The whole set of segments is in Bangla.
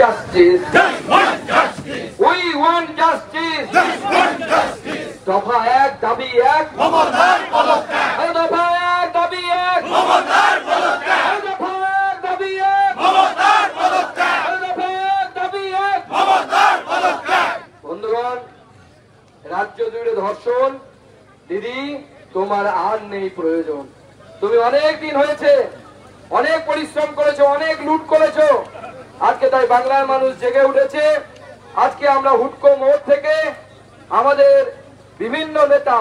justice. We want justice. দফা এক দাবি এক দফা এক দাবি এক দফা এক দাবি এক দাবি এক। বন্ধুগণ, রাজ্য জুড়ে ধর্ষণ, দিদি তোমার আর নেই প্রয়োজন। তুমি অনেক দিন হয়েছে, অনেক পরিশ্রম করেছো, অনেক লুট করেছো। আজকে তাই বাংলার মানুষ জেগে উঠেছে। আজকে আমরা হুডকো মোড় থেকে আমাদের বিভিন্ন নেতা,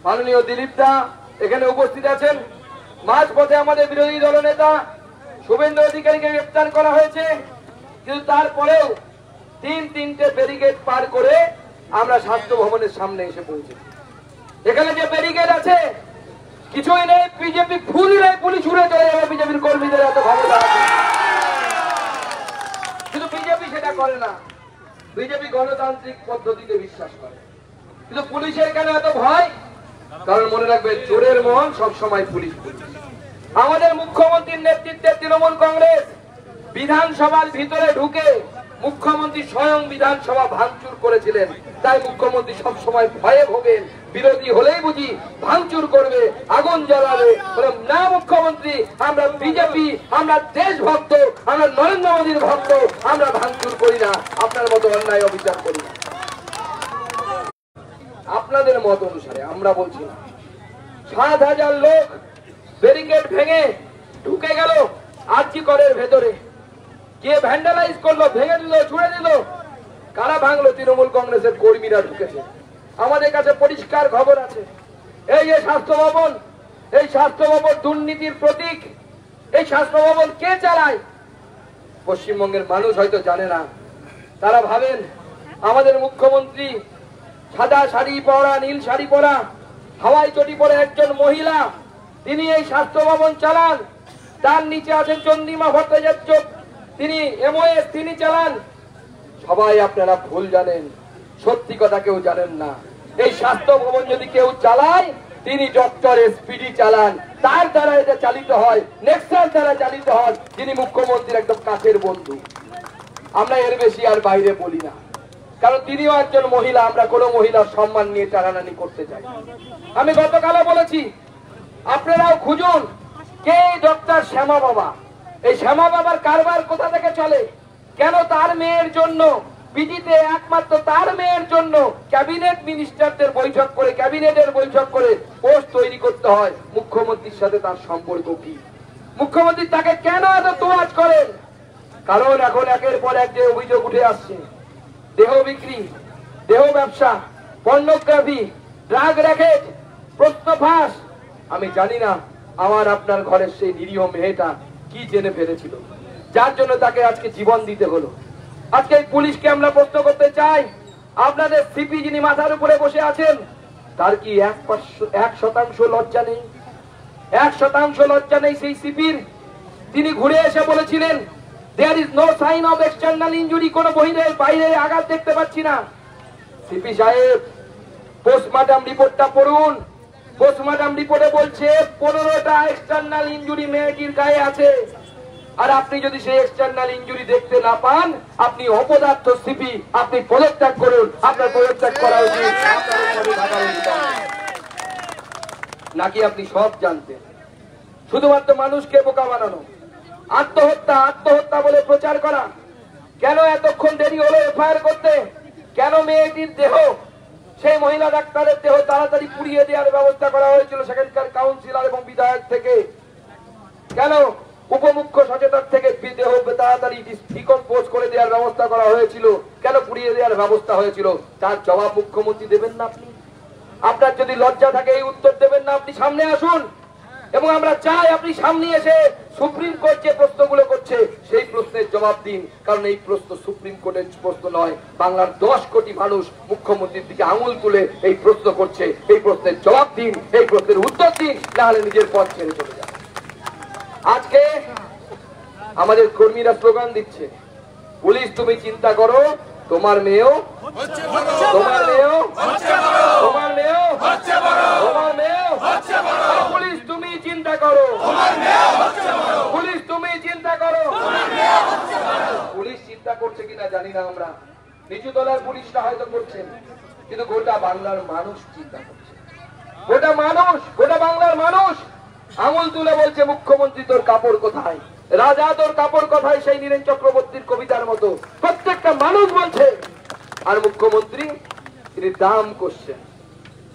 মাননীয় দিলীপ দা এখানে উপস্থিত আছেন, মাঝপথে আমাদের বিরোধী দল নেতা শুভেন্দু অধিকারীকে গ্রেফতার করা হয়েছে। কিন্তু তারপরেও তিনটে ব্যারিকেড পার করে আমরা স্বাস্থ্য ভবনের সামনে এসে পৌঁছেছি। এখানে যে ব্যারিকেড আছে কিছুই নেই, বিজেপি ফুল নেই, পুলিশ উড়ে চলে যাবে বিজেপির কর্মীদের এত ক্ষমতা আছে। কিন্তু বিজেপি সেটা করে না। বিজেপি গণতান্ত্রিক পদ্ধতিতে বিশ্বাস করে। কিন্তু পুলিশের কেন এত ভয়? কারণ মনে রাখবে, চোরের মন সবসময় পুলিশ। আমাদের মুখ্যমন্ত্রীর নেতৃত্বে তৃণমূল কংগ্রেস বিধানসভার ভিতরে ঢুকে মুখ্যমন্ত্রী স্বয়ং বিধানসভা ভাঙচুর করেছিলেন। তাই মুখ্যমন্ত্রী সবসময় ভয়ে ভোগেন, বিরোধী হলেই বুঝি ভাঙচুর করবে, আগুন জ্বালাবে। না মুখ্যমন্ত্রী, আমরা বিজেপি, আমরা দেশভক্ত, আমরা নরেন্দ্র মোদীর ভক্ত, আমরা ভাঙচুর করি না, আপনার মতো অন্যায় অবিচার করি না। আপনাদের মত অনুসারে আমরা বলছি না। ৭,০০০ লোক ব্যারিকেড ভেঙে ঢুকে গেল আরজি করের ভেতরে। কে ভ্যান্ডালাইজ করলো, ভেঙে দিল, ছুড়ে দিল? কারা ভাঙলো? তৃণমূল কংগ্রেসের কর্মীরা ঢুকেছে। আমাদের কাছে পরিষ্কার খবর আছে। এই যে স্বাস্থ্য ভবন, এই স্বাস্থ্য ভবন দুর্নীতির প্রতীক। এই স্বাস্থ্য ভবন কে চালায়? পশ্চিমবঙ্গের মানুষ হয়তো জানে না। তারা ভাবেন আমাদের মুখ্যমন্ত্রী সাদা শাড়ি পরা, নীল শাড়ি পরা, হাওয়াই চটি পরে একজন মহিলা, তিনি এই স্বাস্থ্য ভবন চালান। তার নিচে আছেন চন্দ্রিমা ভট্টাচার্য, তিনি এমওএস, তিনি চালান। সবাই আপনারা ভুল জানেন, সত্যি কথা কেউ জানেন না। এই স্বাস্থ্য ভবন যদি কেউ চালায়, তিনি ডক্টর এসপিডি চালান। তার দ্বারা এটা চালিত হয়, নেক্সাস দ্বারা চালিত হয়, যিনি মুখ্যমন্ত্রীর একদম কাছের বন্ধু। আমরা এর বেশি আর বাইরে বলি না, কারণ তিনিও একজন মহিলা। আমরা কোনো মহিলার সম্মান নিয়ে টানাটানি করতে চাই। আমি গতকালও বলেছি, আপনারাও খুঁজুন কে ডক্টর শ্যামা বাবা। এই শ্যামা বাবার কারবার কোথা থেকে চলে? কেন তার মেয়ের জন্য পিজিতে একমাত্র তার মেয়ের জন্য ক্যাবিনেট মিনিস্টারদের বৈঠক করে, ক্যাবিনেটের বৈঠক করে পোস্ট তৈরি করতে হয়? মুখ্যমন্ত্রীর সাথে তার সম্পর্ক কি? মুখ্যমন্ত্রী তাকে কেন এত তোয়াজ করেন? কারণ এখন একের পর এক যে অভিযোগ উঠে আসছে, দেহ বিক্রি, দেহ ব্যবসা, পর্নোগ্রাফি, ড্রাগ র্যাকেট, প্রশ্ন ফাঁস। আমি জানি না আমার আপনার ঘরের সেই নিরীহ মেয়েটা কি জেনে ফেলেছিল, যার জন্য তাকে আজকে জীবন দিতে হলো। আজকে পুলিশকে আমরা প্রশ্ন করতে চাই, আপনাদের সিপি যিনি মাথার উপরে বসে আছেন, তার কি 1% লজ্জা নেই? 1% লজ্জা নেই সেই সিপির? তিনি ঘুরে এসে বলেছিলেন there is no sign of external injury, কোনো বাইরে আঘাত দেখতে পাচ্ছি না। সিপি সাহেব, পোস্টমর্টম রিপোর্টটা পড়ুন। পোস্টমর্টম রিপোর্টে বলছে 15টা এক্সটার্নাল ইনজুরি মেয়েটির গায়ে আছে। আর আপনি যদি সেই এক্সটার্নাল ইনজুরি দেখতে না পান, আপনি অপদার্থ সিপি, আপনি পদত্যাগ করুন। আপনার পদত্যাগ করা উচিত। নাকি আপনি সব জানতেন? শুধুমাত্র মানুষকে বোকা বানানো, আত্মহত্যা আত্মহত্যা বলে প্রচার করা। কেন এতক্ষণ দেরি হলো এফআইআর করতে? কেন মেয়েটির দেহ, সেই মহিলা ডাক্তারের দেহ তাড়াতাড়ি পুড়িয়ে দেওয়ার ব্যবস্থা করা হয়েছিল সেখানকার কাউন্সিলর এবং বিধায়ক থেকে? কেন উপমুখ্য সচেতক থেকে দেহ তাড়াতাড়ি ডিকম্পোজ করে দেওয়ার ব্যবস্থা করা হয়েছিল? কেন পুড়িয়ে দেওয়ার ব্যবস্থা হয়েছিল? তার জবাব মুখ্যমন্ত্রী দেবেন না আপনি? আপনার যদি লজ্জা থাকে এই উত্তর দেবেন না? আপনি সামনে আসুন এবং আমরা চাই আপনি সামনে এসে সুপ্রিম কোর্ট যে প্রশ্নগুলো করছে সেই প্রশ্নের জবাব দিন। কারণ এই প্রশ্ন সুপ্রিম কোর্টের প্রশ্ন নয়, বাংলার 10 কোটি মানুষ মুখ্যমন্ত্রীর দিকে আঙুল তুলে এই প্রশ্ন করছে। এই প্রশ্নের জবাব দিন, এই প্রশ্নের উত্তর দিন, না হলে নিজের পথ ছেড়ে চলে যান। আজকে আমাদের কর্মীরা স্লোগান দিচ্ছে, পুলিশ তুমি চিন্তা করো, তোমার মেয়েও, তোমার মেয়েও, তোমার মেয়েও, তোমার মেয়েও। পুলিশ তুমি চিন্তা করো, পুলিশ তুমি চিন্তা করো, পুলিশ চিন্তা করছে কিনা জানি না, আমরা নিচু তলার পুলিশরা হয়তো করছেন, কিন্তু গোটা বাংলার মানুষ চিন্তা করছে। গোটা মানুষ, গোটা বাংলার মানুষ আঙুল তুলে বলছে, মুখ্যমন্ত্রী তোর কাপড় কোথায়, রাজা তোর কাপড় কোথায়, সেই নীরেন চক্রবর্তীর কবিতার মতো প্রত্যেকটা মানুষ বলছে। আর মুখ্যমন্ত্রী তিনি দাম কষছেন।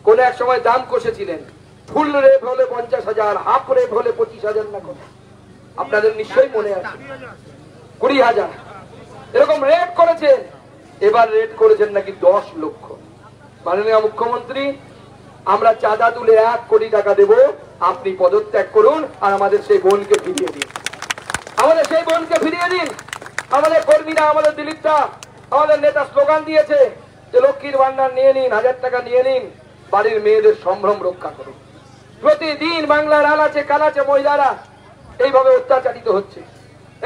কোন এক সময় দাম কষেছিলেন, ফুল রেট হলে 50,000, হাফ রেট হলে 25,000 না কত, আপনাদের নিশ্চয়ই মনে আছে, 20,000 এরকম রেট করেছেন। এবার রেট করেছেন নাকি 10 লক্ষ। মাননীয় মুখ্যমন্ত্রী, আমরা চাঁদা তুলে 1 কোটি টাকা দেব, আপনি পদত্যাগ করুন আর আমাদের সেই বোনকে ফিরিয়ে দিন, আমাদের সেই বোনকে ফিরিয়ে দিন। আমাদের কর্মীরা, আমাদের দিলীপটা, আমাদের নেতা স্লোগান দিয়েছে যে লক্ষ্মীর ভান্ডার নিয়ে নিন, 1000 টাকা নিয়ে নিন, বাড়ির মেয়েদের সম্ভ্রম রক্ষা করুন। প্রতিদিন বাংলার আনাচে কানাচে মহিলারা এইভাবে অত্যাচারিত হচ্ছে,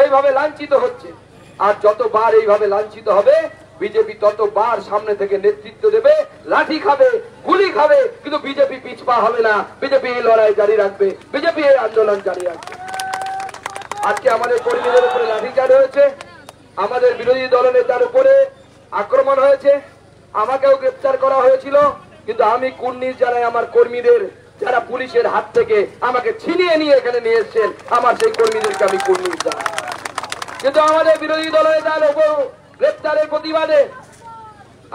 এইভাবে লাঞ্ছিত হচ্ছে। আর যতবার এইভাবে লাঞ্ছিত হবে, বিজেপি ততবার সামনে থেকে নেতৃত্ব দেবে, লাঠি খাবে, গুলি খাবে, কিন্তু বিজেপি পিছপা হবে না। বিজেপি এই লড়াই জারি রাখবে, বিজেপি এই আন্দোলন জারি রাখবে। আজকে আমাদের কর্মীদের উপরে লাঠিচার্জ হয়েছে, আমাদের বিরোধী দলনেতার উপরে আক্রমণ হয়েছে, আমাকেও গ্রেফতার করা হয়েছিল, কিন্তু আমি কুর্নিশ জানাই আমার কর্মীদের, যারা পুলিশের হাত থেকে আমাকে ছিনিয়ে নিয়ে এখানে নিয়ে এসেছেন, আমার সেই কর্মীদেরকে আমি কুর্নিশ জানাই। কিন্তু আমাদের বিরোধী দলনেতার উপর গ্রেফতারের প্রতিবাদে,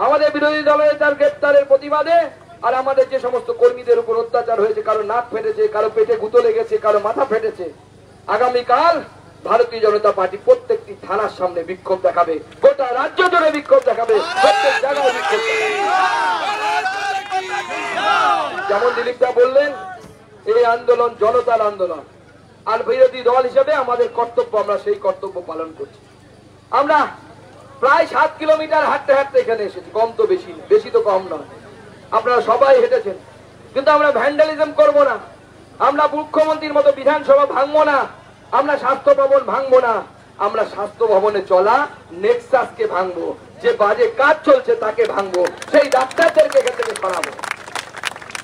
আমাদের বিরোধী দলনেতার গ্রেফতারের প্রতিবাদে আর আমাদের যে সমস্ত কর্মীদের উপর অত্যাচার হয়েছে, কারো নাক ফেটেছে, কারো পেটে গুঁতো লেগেছে, কারো মাথা ফেটেছে, আগামীকাল ভারতীয় জনতা পার্টি প্রত্যেকটি থানার সামনে বিক্ষোভ দেখাবে, গোটা রাজ্য জুড়ে বিক্ষোভ দেখাবে, প্রত্যেক জায়গায় বিক্ষোভ দেখাবে। যেমন দিলীপদা বললেন, এই আন্দোলন জনতার আন্দোলন, আর বিরোধী দল হিসেবে আমাদের কর্তব্য, আমরা সেই কর্তব্য পালন করছি। আমরা প্রায় 7 কিলোমিটার হাঁটতে হাঁটতে এখানে এসেছি, কম তো বেশি, বেশি তো কম নয়, আপনারা সবাই হেঁটেছেন। কিন্তু আমরা ভ্যান্ডালিজম করব না, আমরা মুখ্যমন্ত্রীর মতো বিধানসভা ভাঙবো না, আমরা স্বাস্থ্য ভবন ভাঙবো না, আমরা স্বাস্থ্য ভবনে চলা নেক্সাসকে ভাঙবো, যে বাজে কাজ চলছে তাকে ভাঙবো, সেই ডাক্তারদেরকে এখান থেকে সরাবো।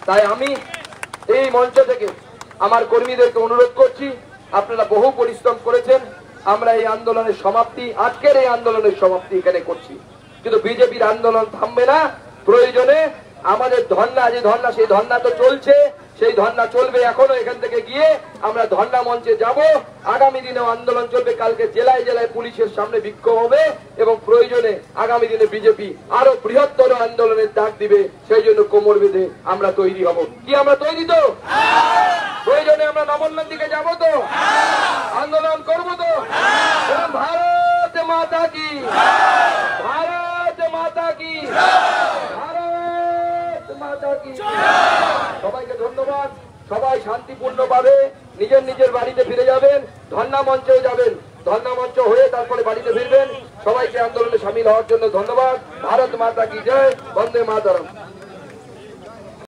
তাই আমি এই মঞ্চ থেকে আমার কর্মীদেরকে অনুরোধ করছি, আপনারা বহু পরিশ্রম করেছেন, আমরা এই আন্দোলনের সমাপ্তি, আজকের এই আন্দোলনের সমাপ্তি এখানে করছি, কিন্তু বিজেপির আন্দোলন থামবে না। প্রয়োজনে আমাদের ধর্ণা, যে ধর্ণা, সেই ধর্ণা তো চলছে, সেই ধর্ণা চলবে এখনো। এখান থেকে গিয়ে আমরা ধর্ণা মঞ্চে যাব, আগামী দিনেও আন্দোলন চলবে। কালকে জেলায় জেলায় পুলিশের সামনে বিক্ষোভ হবে এবং প্রয়োজনে আগামী দিনে বিজেপি আরো বৃহত্তর আন্দোলনের ডাক দিবে, সেই জন্য কোমর বেঁধে আমরা তৈরি হব। কি আমরা তৈরি তো? প্রয়োজনে আমরা নবল্লার দিকে যাবো তো, আন্দোলন করবো তো। ভারত মাতা কি, ভারত মাতা কি, ভারত মাতা কি। সবাইকে ধন্যবাদ। সবাই শান্তিপূর্ণভাবে নিজের নিজের বাড়িতে ফিরে যাবেন, ধর্ণা মঞ্চেও যাবেন, ধর্ণা মঞ্চ হয়ে তারপরে বাড়িতে ফিরবেন। সবাইকে আন্দোলনে সামিল হওয়ার জন্য ধন্যবাদ। ভারত মাতা কি জয়, বন্দে মাতরম।